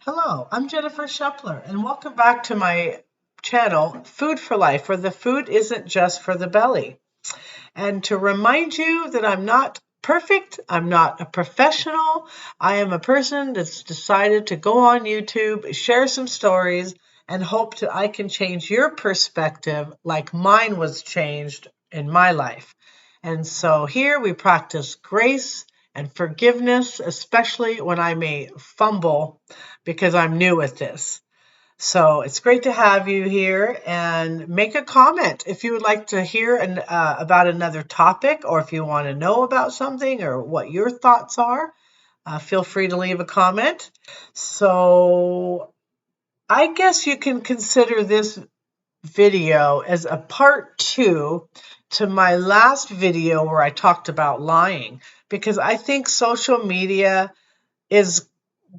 Hello, I'm Jennifer Shepler, and welcome back to my channel, Food for Life, where the food isn't just for the belly. And to remind you that I'm not perfect, I'm not a professional, I am a person that's decided to go on YouTube, share some stories, and hope that I can change your perspective like mine was changed in my life. And so here we practice grace and forgiveness, especially when I may fumble because I'm new at this. So it's great to have you here and make a comment if you would like to hear about another topic, or if you want to know about something or what your thoughts are. Feel free to leave a comment. So I guess you can consider this video as a part two to my last video where I talked about lying, because I think social media is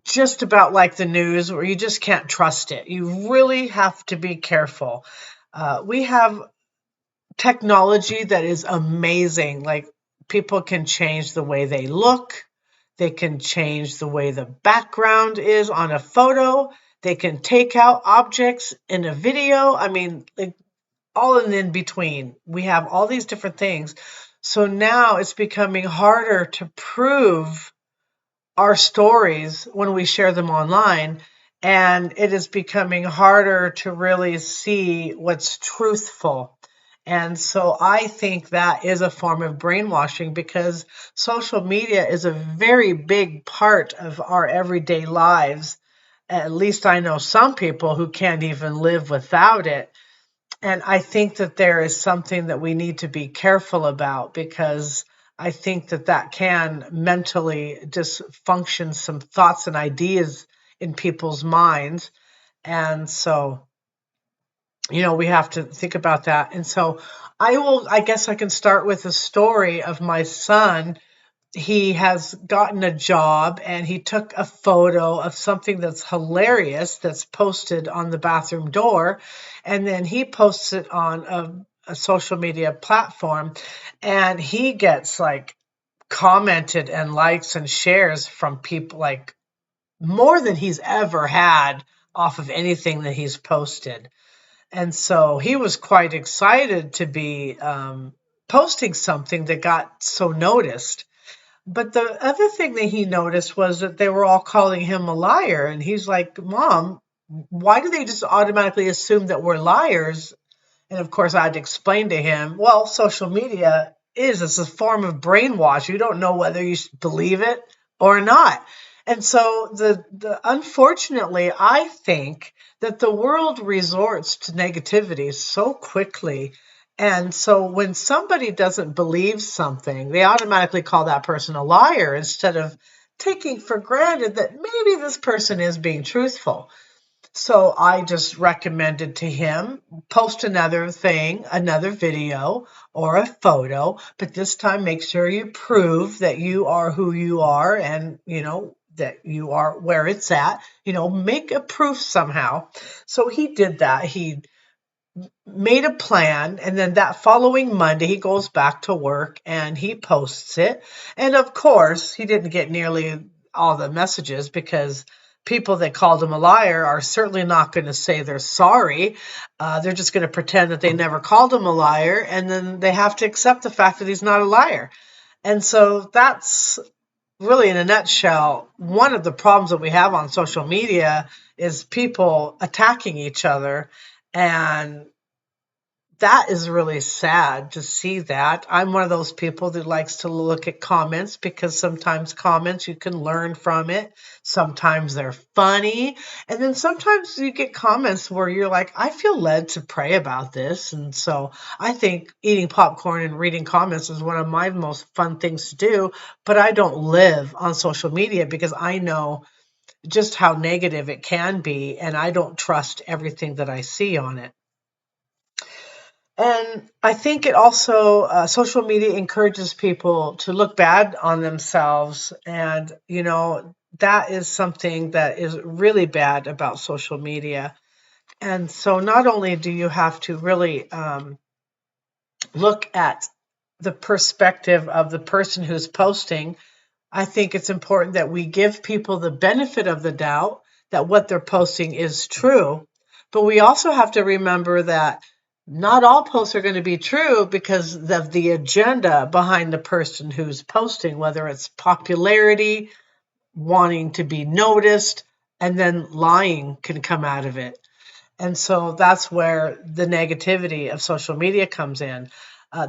just about like the news, where you just can't trust it. You really have to be careful. We have technology that is amazing. Like, people can change the way they look, they can change the way the background is on a photo, they can take out objects in a video. I mean, like, all in between. We have all these different things. So now it's becoming harder to prove our stories when we share them online, and it is becoming harder to really see what's truthful. And so I think that is a form of brainwashing, because social media is a very big part of our everyday lives. At least I know some people who can't even live without it. And I think that there is something that we need to be careful about, because I think that that can mentally dysfunction some thoughts and ideas in people's minds. And so, we have to think about that. And so I guess I can start with a story of my son. He has gotten a job, and he took a photo of something that's hilarious that's posted on the bathroom door, and then he posts it on a social media platform, and he gets like commented and likes and shares from people like more than he's ever had off of anything that he's posted. And so he was quite excited to be posting something that got so noticed. But the other thing that he noticed was that they were all calling him a liar. And he's like, Mom, why do they just automatically assume that we're liars? And of course, I'd explain to him, well, social media it's a form of brainwash. You don't know whether you should believe it or not. And so the unfortunately, I think that the world resorts to negativity so quickly. And so when somebody doesn't believe something, they automatically call that person a liar, instead of taking for granted that maybe this person is being truthful. So I just recommended to him, post another thing, another video or a photo, but this time make sure you prove that you are who you are, and, that you are where it's at, make a proof somehow. So he did that. He made a plan, and then that following Monday he goes back to work and he posts it. And of course, he didn't get nearly all the messages, because people that called him a liar are certainly not going to say they're sorry. They're just going to pretend that they never called him a liar, and then they have to accept the fact that he's not a liar. And so that's really, in a nutshell, one of the problems that we have on social media is people attacking each other. And that is really sad to see that. I'm one of those people that likes to look at comments, because sometimes comments you can learn from it. Sometimes they're funny. And then sometimes you get comments where you're like, I feel led to pray about this. And so I think eating popcorn and reading comments is one of my most fun things to do. But I don't live on social media, because I know just how negative it can be. And I don't trust everything that I see on it. And I think it also, social media encourages people to look bad on themselves. And, that is something that is really bad about social media. And so not only do you have to really look at the perspective of the person who's posting, I think it's important that we give people the benefit of the doubt, that what they're posting is true. But we also have to remember that not all posts are going to be true because of the agenda behind the person who's posting, whether it's popularity, wanting to be noticed, and then lying can come out of it. And so that's where the negativity of social media comes in.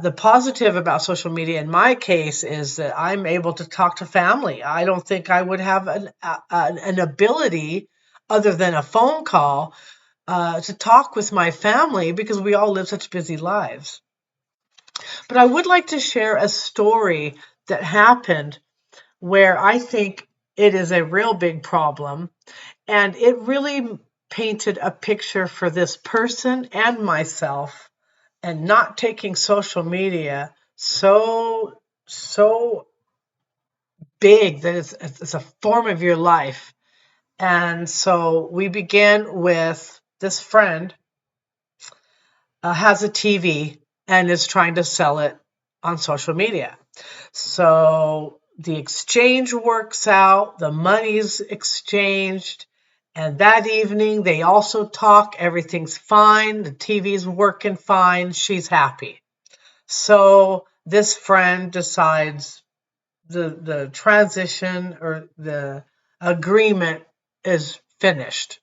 The positive about social media in my case is that I'm able to talk to family. I don't think I would have an ability other than a phone call to talk with my family because we all live such busy lives. But I would like to share a story that happened where I think it is a real big problem. And it really painted a picture for this person and myself, and not taking social media so big that it's a form of your life. And so we began with this friend has a TV and is trying to sell it on social media. So the exchange works out, the money's exchanged, and that evening they also talk. Everything's fine, the TV's working fine, she's happy. So this friend decides the transition or the agreement is finished.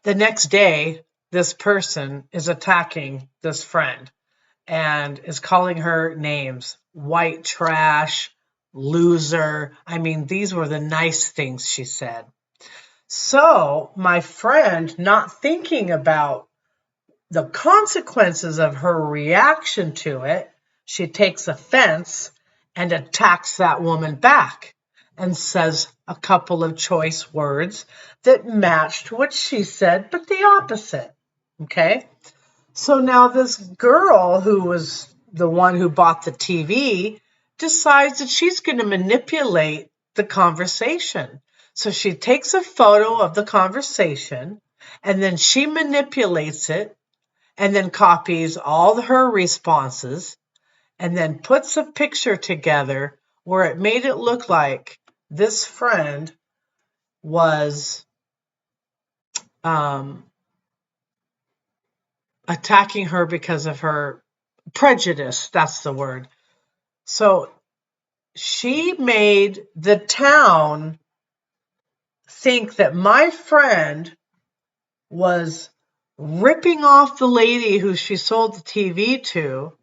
The next day, this person is attacking this friend and is calling her names: white trash, loser. I mean, these were the nice things she said. So my friend, not thinking about the consequences of her reaction to it, she takes offense and attacks that woman back and says a couple of choice words that matched what she said, but the opposite. Okay? So now this girl, who was the one who bought the TV, decides that she's going to manipulate the conversation. So she takes a photo of the conversation and then she manipulates it and then copies all her responses and then puts a picture together where it made it look like this friend was attacking her because of her prejudice. That's the word. So she made the town think that my friend was ripping off the lady who she sold the TV to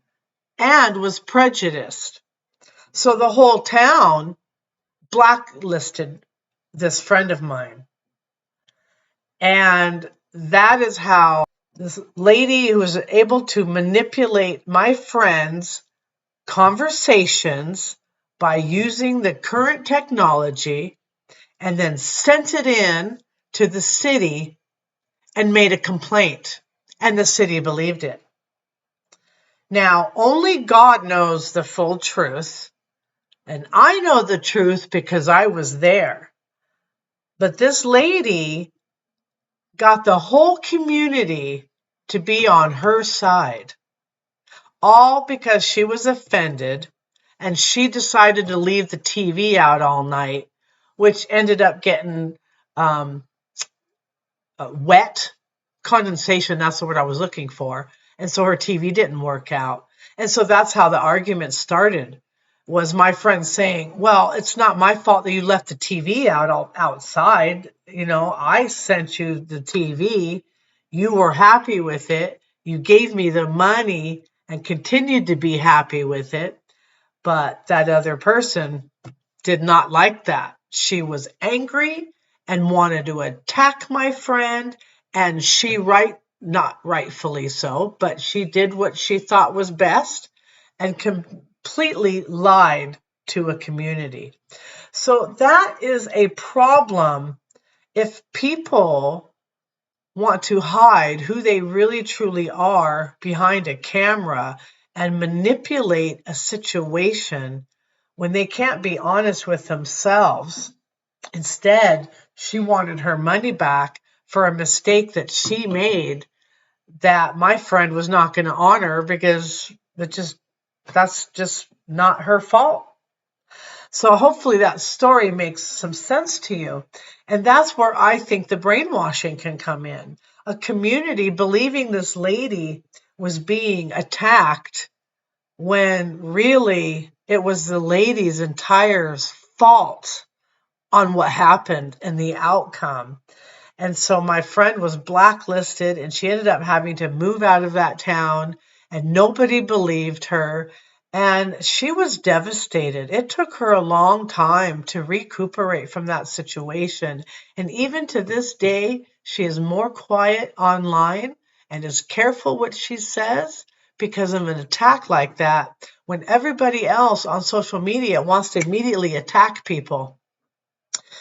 and was prejudiced. So the whole town blacklisted this friend of mine. And that is how this lady who was able to manipulate my friend's conversations by using the current technology and then sent it in to the city and made a complaint. And the city believed it. Now, only God knows the full truth. And I know the truth because I was there. But this lady got the whole community to be on her side, all because she was offended and she decided to leave the TV out all night, which ended up getting wet, condensation, that's the word I was looking for. And so her TV didn't work out. And so that's how the argument started, was my friend saying, well, it's not my fault that you left the TV outside. You know, I sent you the TV. You were happy with it. You gave me the money and continued to be happy with it. But that other person did not like that. She was angry and wanted to attack my friend, and she not rightfully so, but she did what she thought was best and completely lied to a community. So that is a problem if people want to hide who they really truly are behind a camera and manipulate a situation when they can't be honest with themselves. Instead, she wanted her money back for a mistake that she made that my friend was not going to honor because that's just not her fault. So hopefully that story makes some sense to you. And that's where I think the brainwashing can come in. A community believing this lady was being attacked when really it was the lady's entire fault on what happened and the outcome. And so my friend was blacklisted and she ended up having to move out of that town and nobody believed her. And she was devastated. It took her a long time to recuperate from that situation. And even to this day, she is more quiet online and is careful what she says because of an attack like that when everybody else on social media wants to immediately attack people.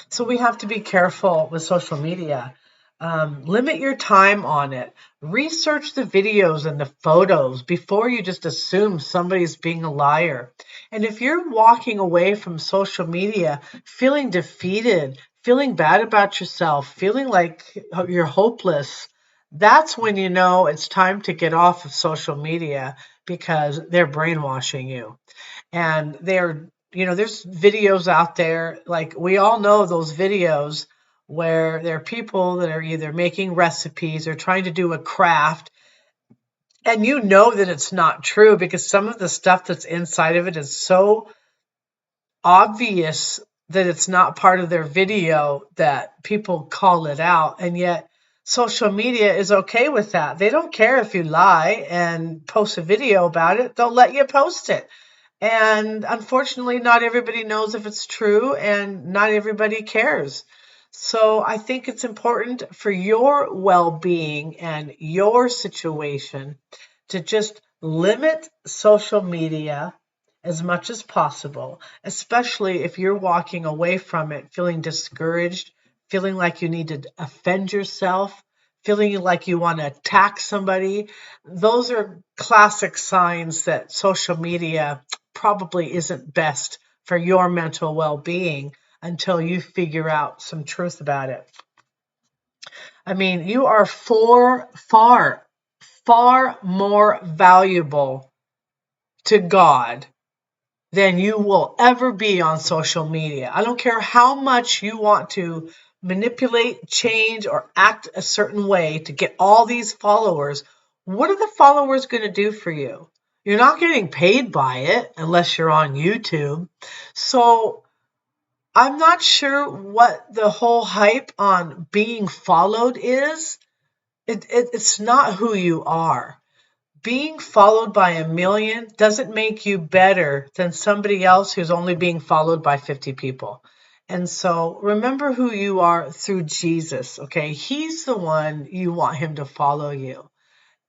So we have to be careful with social media. Limit your time on it. Research the videos and the photos before you just assume somebody's being a liar. And if you're walking away from social media feeling defeated, feeling bad about yourself, feeling like you're hopeless, that's when you know it's time to get off of social media because they're brainwashing you. And there's videos out there, like we all know those videos where there are people that are either making recipes or trying to do a craft, and you know that it's not true because some of the stuff that's inside of it is so obvious that it's not part of their video that people call it out. And yet social media is okay with that. They don't care if you lie and post a video about it. They'll let you post it. And unfortunately, not everybody knows if it's true and not everybody cares. So I think it's important for your well-being and your situation to just limit social media as much as possible, especially if you're walking away from it feeling discouraged, feeling like you need to offend yourself, feeling like you want to attack somebody. Those are classic signs that social media probably isn't best for your mental well-being until you figure out some truth about it. I mean, you are far more valuable to God than you will ever be on social media. I don't care how much you want to manipulate, change, or act a certain way to get all these followers. What are the followers going to do for you? You're not getting paid by it unless you're on YouTube. So I'm not sure what the whole hype on being followed is. It's not who you are. Being followed by a million doesn't make you better than somebody else who's only being followed by 50 people. And so remember who you are through Jesus, okay? He's the one you want him to follow you.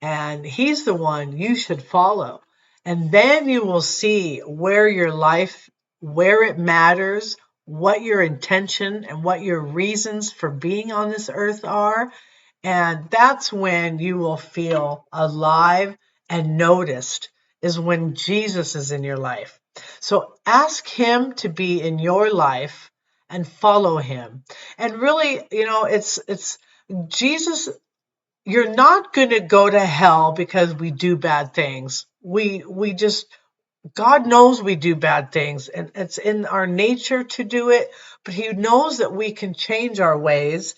And he's the one you should follow. And then you will see where your life, where it matters, what your intention and what your reasons for being on this earth are. And that's when you will feel alive and noticed, is when Jesus is in your life. So ask him to be in your life and follow him. And really, it's Jesus. You're not going to go to hell because we do bad things. We just, God knows we do bad things and it's in our nature to do it, but he knows that we can change our ways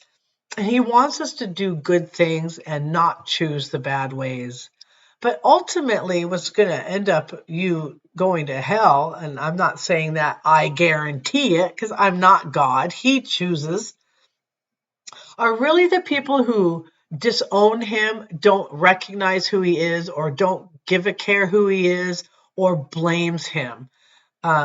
and he wants us to do good things and not choose the bad ways. But ultimately, what's going to end up you going to hell, and I'm not saying that I guarantee it because I'm not God, he chooses, are really the people who disown him, don't recognize who he is, or don't give a care who he is, or blames him,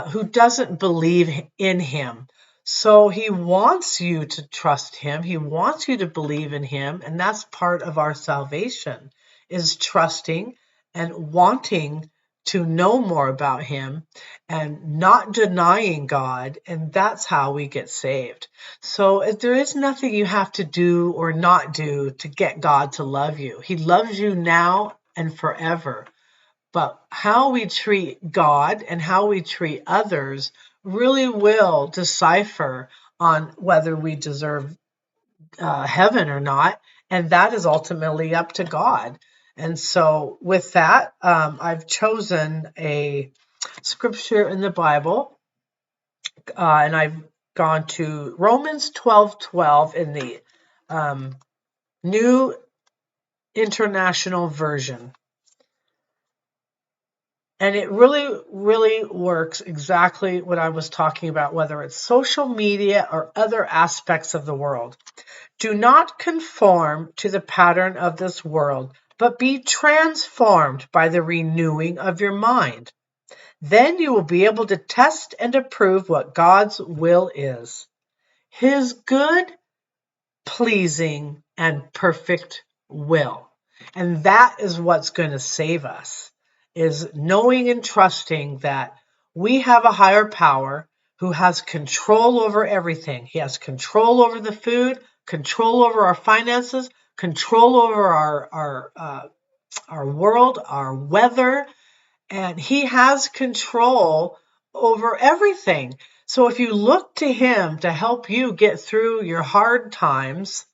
who doesn't believe in him. So he wants you to trust him. He wants you to believe in him. And that's part of our salvation, is trusting and wanting to know more about him and not denying God. And that's how we get saved. So if there is nothing you have to do or not do to get God to love you. He loves you now and forever. But how we treat God and how we treat others really will decipher on whether we deserve heaven or not. And that is ultimately up to God. And so with that, I've chosen a scripture in the Bible. and I've gone to Romans 12:12 in the New International Version. And it really, really works exactly what I was talking about, whether it's social media or other aspects of the world. Do not conform to the pattern of this world, but be transformed by the renewing of your mind. Then you will be able to test and approve what God's will is, His good, pleasing, and perfect will. And that is what's going to save us, is knowing and trusting that we have a higher power who has control over everything. He has control over the food, control over our finances, control over our world, our weather, and He has control over everything. So if you look to Him to help you get through your hard times,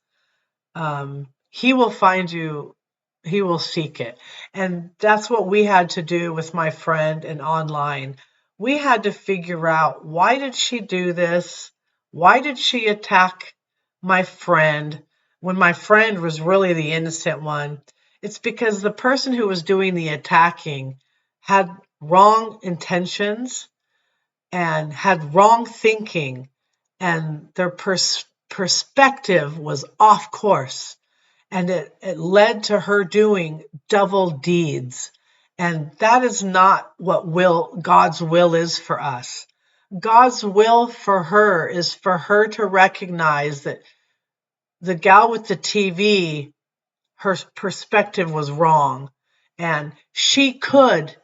He will find you, He will seek it. And that's what we had to do with my friend and online. We had to figure out, why did she do this? Why did she attack my friend when my friend was really the innocent one? It's because the person who was doing the attacking had wrong intentions and had wrong thinking, and their perspective was off course, and it led to her doing double deeds. And that is not what God's will is for us. God's will for her is for her to recognize that the gal with the TV, her perspective was wrong, and she could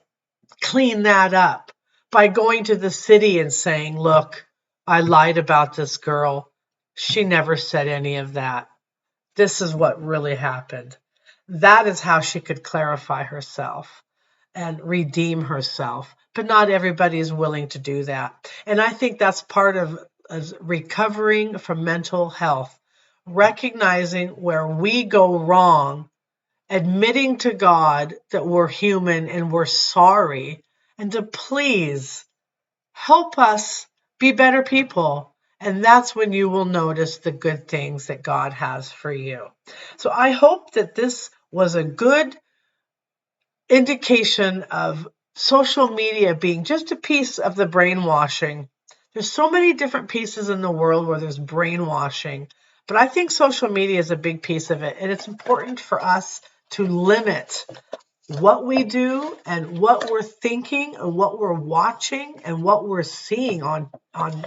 clean that up by going to the city and saying, look, I lied about this girl. She never said any of that. This is what really happened. That is how she could clarify herself and redeem herself. But not everybody is willing to do that. And I think that's part of recovering from mental health, recognizing where we go wrong, admitting to God that we're human and we're sorry, and to please help us be better people. And that's when you will notice the good things that God has for you. So I hope that this was a good indication of social media being just a piece of the brainwashing. There's so many different pieces in the world where there's brainwashing, but I think social media is a big piece of it. And it's important for us to limit what we do and what we're thinking and what we're watching and what we're seeing on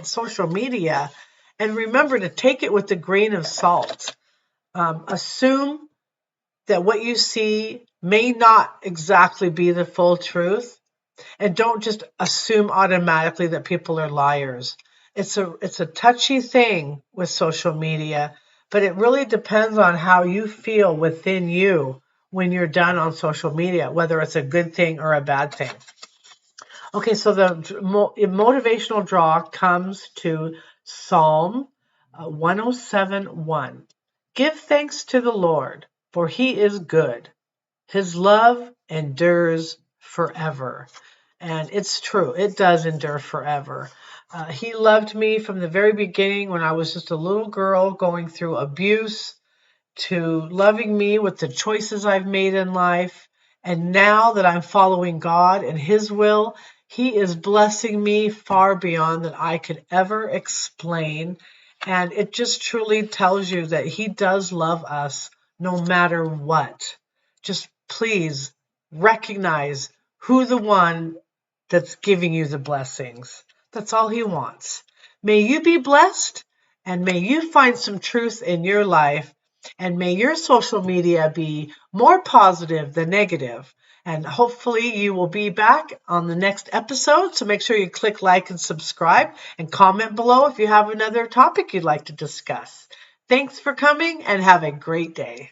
social media. And remember to take it with a grain of salt. Assume that what you see may not exactly be the full truth, and don't just assume automatically that people are liars. It's a touchy thing with social media, but it really depends on how you feel within you when you're done on social media, whether it's a good thing or a bad thing. Okay, so the motivational draw comes to Psalm 107:1. Give thanks to the Lord, for He is good. His love endures forever. And it's true, it does endure forever. He loved me from the very beginning when I was just a little girl going through abuse, to loving me with the choices I've made in life. And now that I'm following God and His will, He is blessing me far beyond that I could ever explain. And it just truly tells you that He does love us no matter what. Just please recognize who the one that's giving you the blessings. That's all He wants. May you be blessed, and may you find some truth in your life, and may your social media be more positive than negative. And hopefully you will be back on the next episode. So make sure you click like and subscribe, and comment below if you have another topic you'd like to discuss. Thanks for coming, and have a great day.